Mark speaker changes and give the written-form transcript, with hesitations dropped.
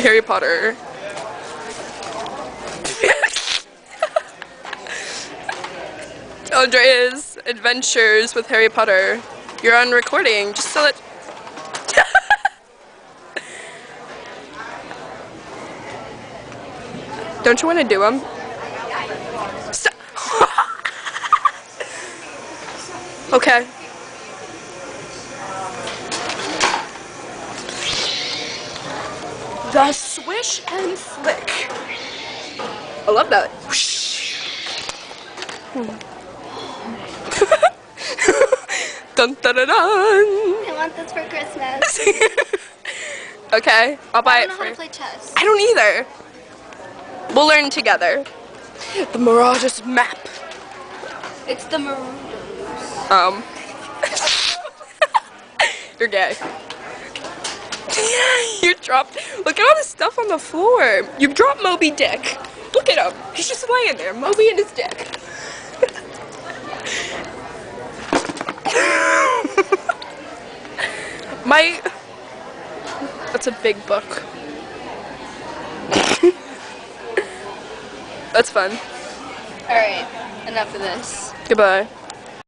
Speaker 1: Harry Potter. Andrea's adventures with Harry Potter. You're on recording, just so that... Don't you want to do them? Stop. Okay. The swish and flick. I love that. Dun dun dun dun.
Speaker 2: I want this for Christmas.
Speaker 1: Okay, I'll buy it
Speaker 2: I don't know
Speaker 1: for
Speaker 2: how
Speaker 1: you.
Speaker 2: to play chess.
Speaker 1: I don't either. We'll learn together. The Marauders map.
Speaker 2: It's the maroon.
Speaker 1: You're gay. You dropped. Look at all this stuff on the floor. You dropped Moby Dick. Look at him. He's just laying there. Moby and his dick. That's a big book. That's fun.
Speaker 2: Alright, enough of this.
Speaker 1: Goodbye.